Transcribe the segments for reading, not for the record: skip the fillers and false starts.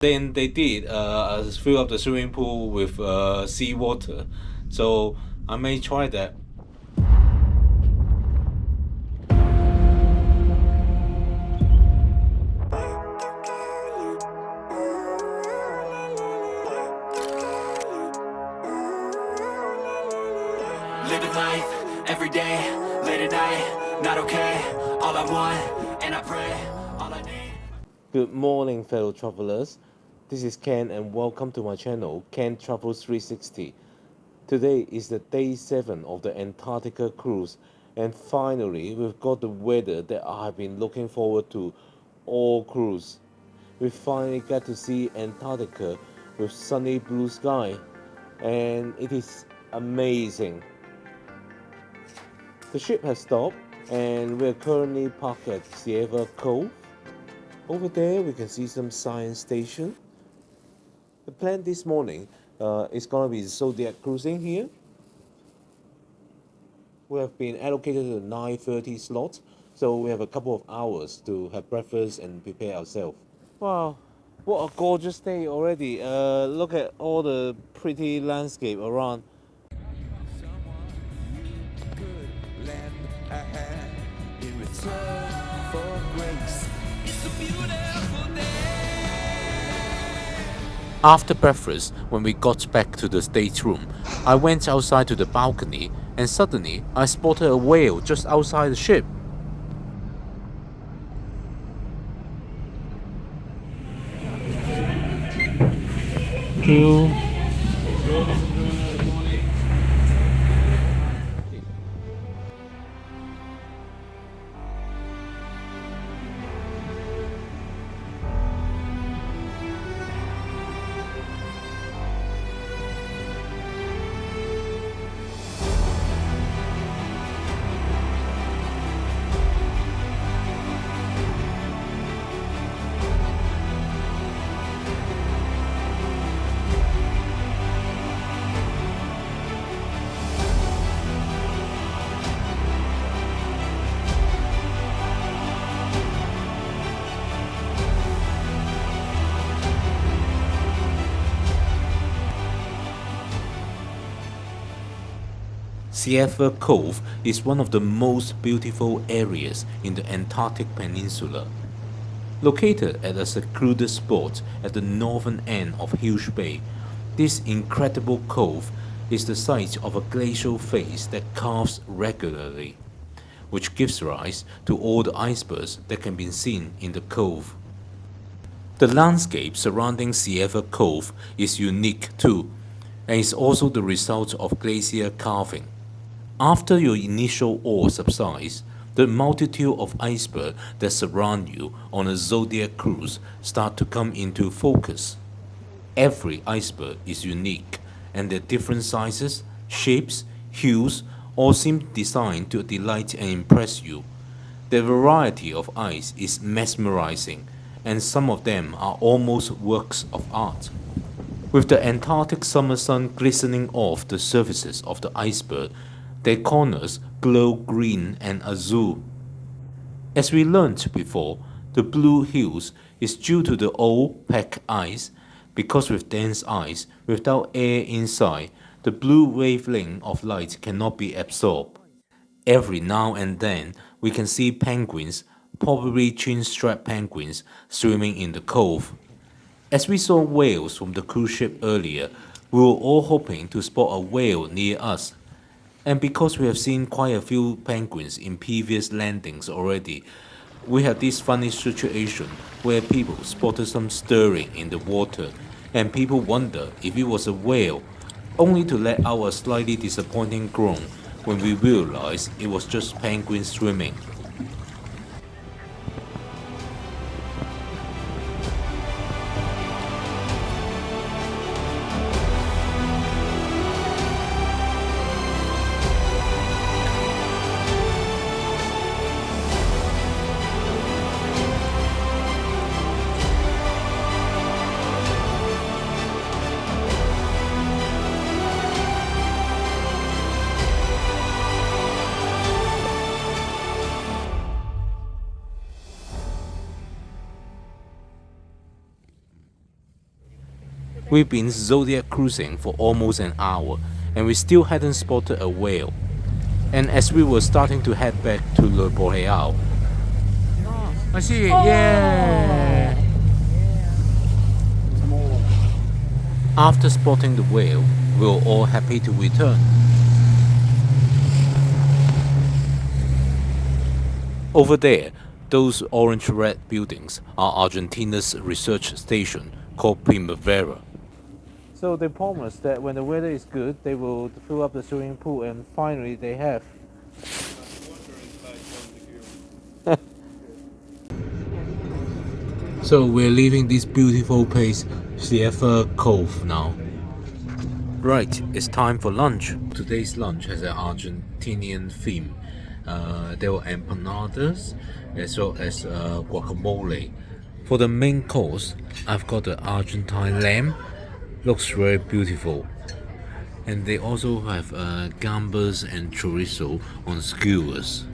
Then they did fill up the swimming pool with seawater. So I may try that. Living life every day, late at night, not okay. All I want, and I pray, all I need. Good morning, fellow travelers. This is Ken, and welcome to my channel, Ken Travels 360. Today is the day 7 of the Antarctica cruise, and finally, we've got the weather that I have been looking forward to all cruise. We finally get to see Antarctica with sunny blue sky, and it is amazing. The ship has stopped, and we're currently parked at Sierra Cove. Over there, we can see some science station. The plan this morning is gonna be Zodiac cruising here. We have been allocated a 9:30 slot, so we have a couple of hours to have breakfast and prepare ourselves. Wow, what a gorgeous day already! Look at all the pretty landscape around. Good lend a hand in return for grace. It's a beautiful day. After breakfast, when we got back to the stateroom, I went outside to the balcony and suddenly I spotted a whale just outside the ship. Sierra Cove is one of the most beautiful areas in the Antarctic Peninsula. Located at a secluded spot at the northern end of Hughes Bay, this incredible cove is the site of a glacial face that calves regularly, which gives rise to all the icebergs that can be seen in the cove. The landscape surrounding Sierra Cove is unique too, and is also the result of glacier calving. After your initial awe subsides, the multitude of icebergs that surround you on a Zodiac cruise start to come into focus. Every iceberg is unique, and their different sizes, shapes, hues all seem designed to delight and impress you. The variety of ice is mesmerizing, and some of them are almost works of art. With the Antarctic summer sun glistening off the surfaces of the iceberg, their corners glow green and azure. As we learnt before, the blue hues is due to the old pack ice, because with dense ice without air inside, the blue wavelength of light cannot be absorbed. Every now and then, we can see penguins, probably chin-strap penguins, swimming in the cove. As we saw whales from the cruise ship earlier, we were all hoping to spot a whale near us. And because we have seen quite a few penguins in previous landings already, we have this funny situation where people spotted some stirring in the water, and people wonder if it was a whale, only to let out a slightly disappointing groan when we realized it was just penguins swimming. We've been zodiac cruising for almost an hour and we still hadn't spotted a whale. And as we were starting to head back to Le Boreal, I see it, yeah! After spotting the whale, we were all happy to return. Over there, those orange-red buildings are Argentina's research station called Primavera. So they promised that when the weather is good, they will fill up the swimming pool, and finally they have. So we're leaving this beautiful place, Sierra Cove now. Right, it's time for lunch. Today's lunch has an Argentinian theme. There were empanadas as well as guacamole. For the main course, I've got the Argentine lamb. Looks very beautiful. And they also have gambas and chorizo on skewers.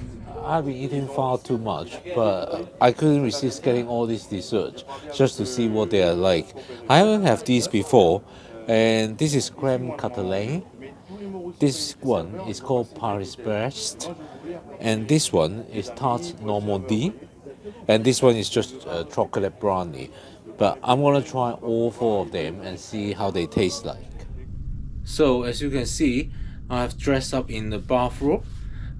I've been eating far too much, but I couldn't resist getting all these desserts just to see what they are like. I haven't had these before, and this is creme cutlet. This one is called Paris-Brest, and this one is tarte Normandie, and this one is just chocolate brownie. But I'm gonna try all four of them and see how they taste like. So as you can see, I've dressed up in the bathrobe.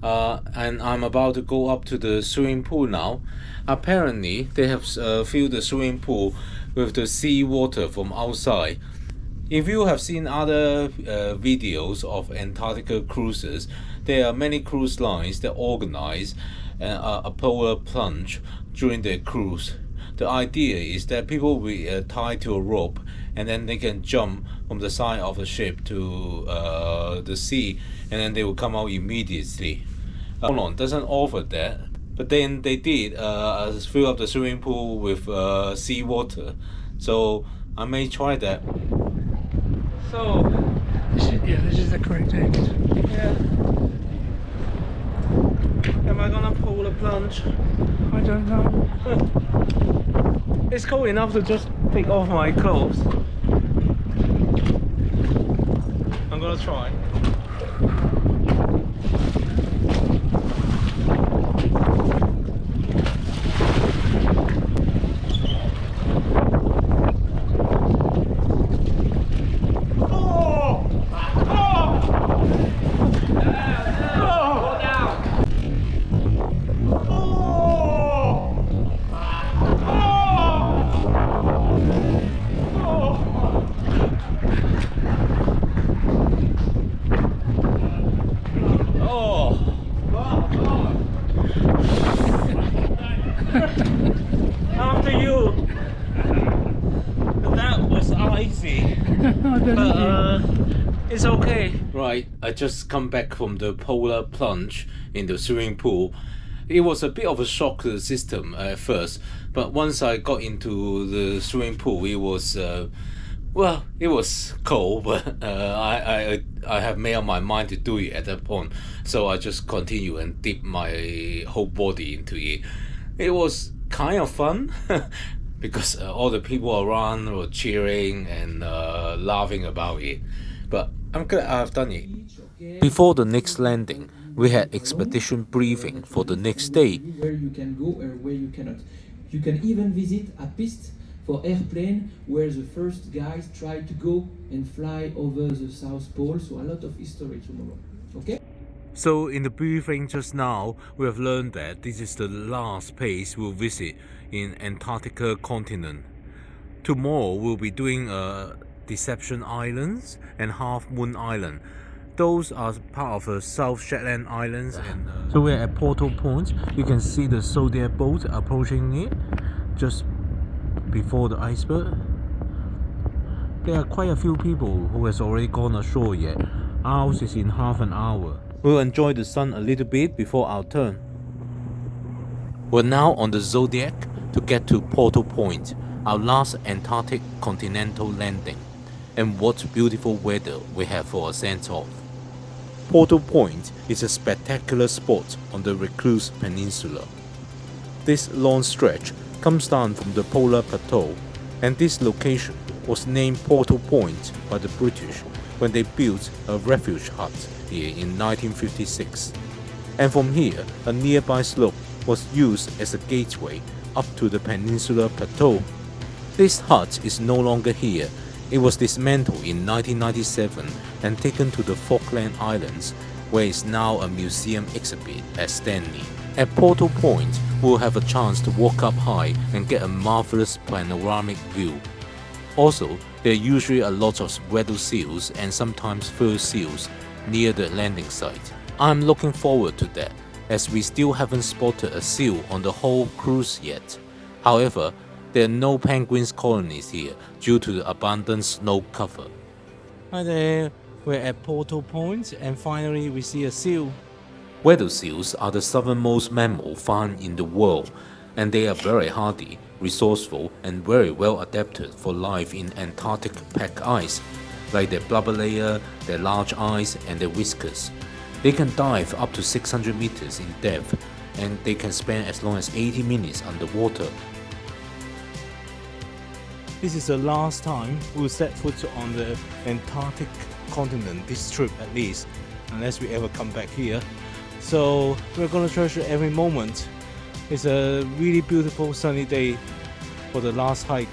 And I'm about to go up to the swimming pool now. Apparently, they have filled the swimming pool with the sea water from outside. If you have seen other videos of Antarctica cruises, there are many cruise lines that organize a polar plunge during their cruise. The idea is that people will be tied to a rope, and then they can jump from the side of the ship to the sea, and then they will come out immediately. Holland doesn't offer that, but then they did fill up the swimming pool with sea water, so I may try that. So this is the correct exit. yeah, am I gonna pull a plunge? I don't know. It's cold enough to just take off my clothes. I'm gonna try. After you. That was icy. It's okay. Right, I just come back from the polar plunge in the swimming pool. It was a bit of a shock to the system at first, but once I got into the swimming pool, it was well, it was cold, but I have made up my mind to do it at that point, so I just continue and dip my whole body into it. It was kind of fun because all the people around were cheering and laughing about it, but I'm glad I've done it. Before the next landing, we had expedition briefing for the next day. Where you can go or where you cannot. You can even visit a piste for airplane where the first guys tried to go and fly over the South Pole, so a lot of history tomorrow. Okay? So in the briefing just now, we have learned that this is the last place we'll visit in Antarctica continent. Tomorrow we'll be doing Deception Islands and Half Moon Island. Those are part of the South Shetland Islands. And so we're at Portal Point. You can see the Zodiac boat approaching it just before the iceberg. There are quite a few people who has already gone ashore yet. Ours is in half an hour. We'll enjoy the sun a little bit before our turn. We're now on the Zodiac to get to Portal Point, our last Antarctic continental landing. And what beautiful weather we have for a send-off. Portal Point is a spectacular spot on the Recluse Peninsula. This long stretch comes down from the polar plateau, and this location was named Portal Point by the British when they built a refuge hut here in 1956. And from here, a nearby slope was used as a gateway up to the Peninsula Plateau. This hut is no longer here. It was dismantled in 1997 and taken to the Falkland Islands, where it's now a museum exhibit at Stanley. At Portal Point, we'll have a chance to walk up high and get a marvelous panoramic view. Also, there are usually a lot of weather seals and sometimes fur seals near the landing site. I'm looking forward to that, as we still haven't spotted a seal on the whole cruise yet. However, there are no penguins colonies here due to the abundant snow cover. Hi there, we're at Portal Point and finally we see a seal. Weather seals are the southernmost mammal found in the world, and they are very hardy, resourceful, and very well adapted for life in Antarctic pack ice, like their blubber layer, their large eyes, and their whiskers. They can dive up to 600 meters in depth, and they can spend as long as 80 minutes underwater. This is the last time we'll set foot on the Antarctic continent, this trip at least, unless we ever come back here. So we're gonna treasure every moment. It's a really beautiful sunny day for the last hike.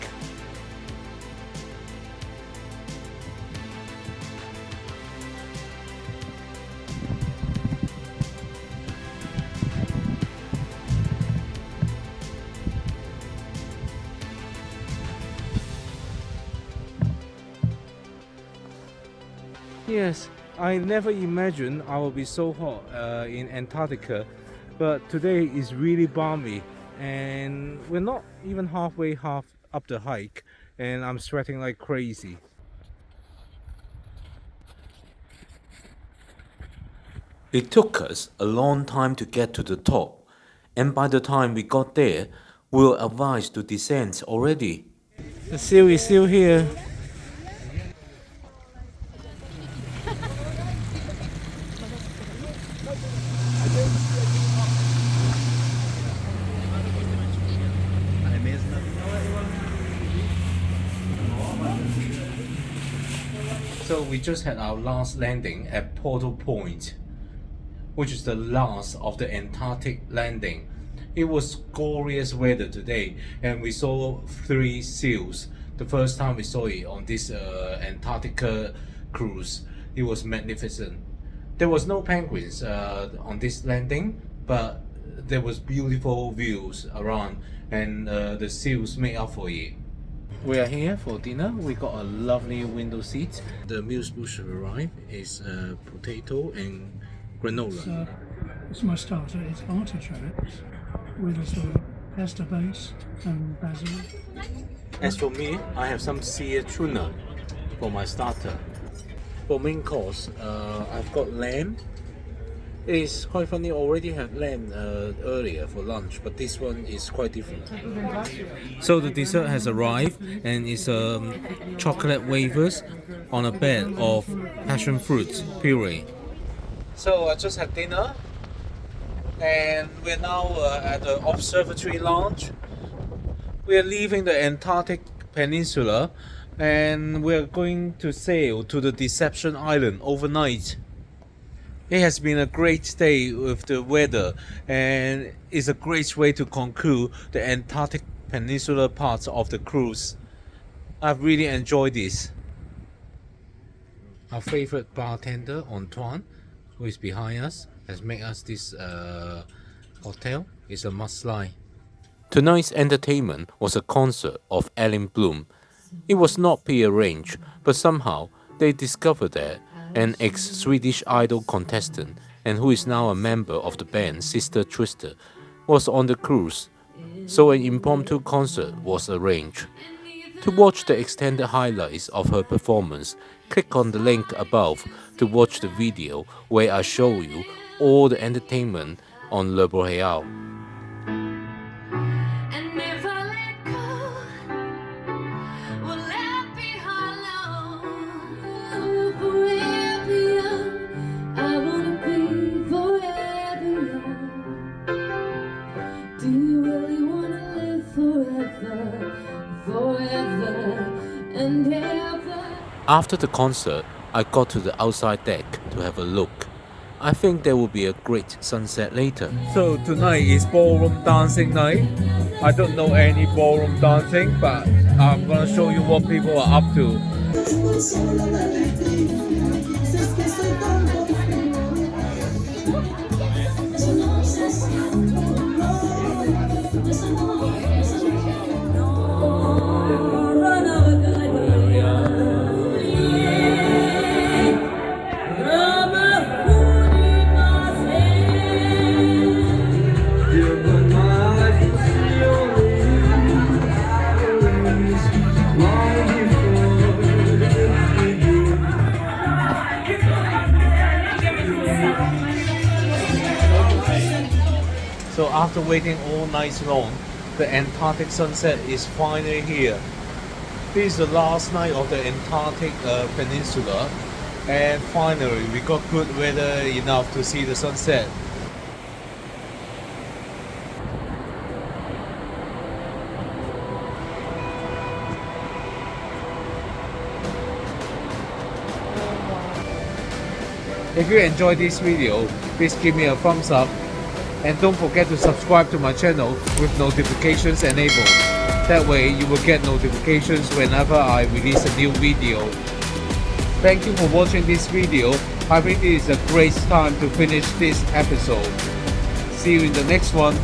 Yes, I never imagined I would be so hot in Antarctica, but today is really balmy and we're not even halfway up the hike and I'm sweating like crazy. It took us a long time to get to the top, and by the time we got there, we were advised to descend already. The seal is still here. So we just had our last landing at Portal Point, which is the last of the Antarctic landing. It was glorious weather today and we saw 3 seals. The first time we saw it on this Antarctica cruise. It was magnificent. There was no penguins on this landing, but there was beautiful views around and the seals made up for it. We are here for dinner. We got a lovely window seat. The meals we should arrive is potato and granola. It's my starter. It's artichokes with a sort of pesto base and basil. As for me, I have some sea tuna for my starter. For main course, I've got lamb. It's quite funny, I already had lamb earlier for lunch, but this one is quite different. So the dessert has arrived and it's chocolate wafers on a bed of passion fruit puree. So I just had dinner and we're now at the observatory lounge. We are leaving the Antarctic Peninsula and we're going to sail to the Deception Island overnight. It has been a great day with the weather and it's a great way to conclude the Antarctic Peninsula part of the cruise. I've really enjoyed this. Our favorite bartender, Antoine, who is behind us, has made us this cocktail. It's a must-try. Tonight's entertainment was a concert of Ellen Bloom. It was not pre-arranged, but somehow they discovered that an ex-Swedish Idol contestant, and who is now a member of the band Sister Twister, was on the cruise, so an impromptu concert was arranged. To watch the extended highlights of her performance, click on the link above to watch the video where I show you all the entertainment on Le Boreal. Forever and After the concert, I got to the outside deck to have a look. I think there will be a great sunset later. So tonight is ballroom dancing night. I don't know any ballroom dancing, but I'm gonna show you what people are up to. So after waiting all night long, the Antarctic sunset is finally here. This is the last night of the Antarctic Peninsula, and finally we got good weather enough to see the sunset. If you enjoyed this video, please give me a thumbs up. And don't forget to subscribe to my channel with notifications enabled. That way you will get notifications whenever I release a new video. Thank you for watching this video. I think it is a great time to finish this episode. See you in the next one.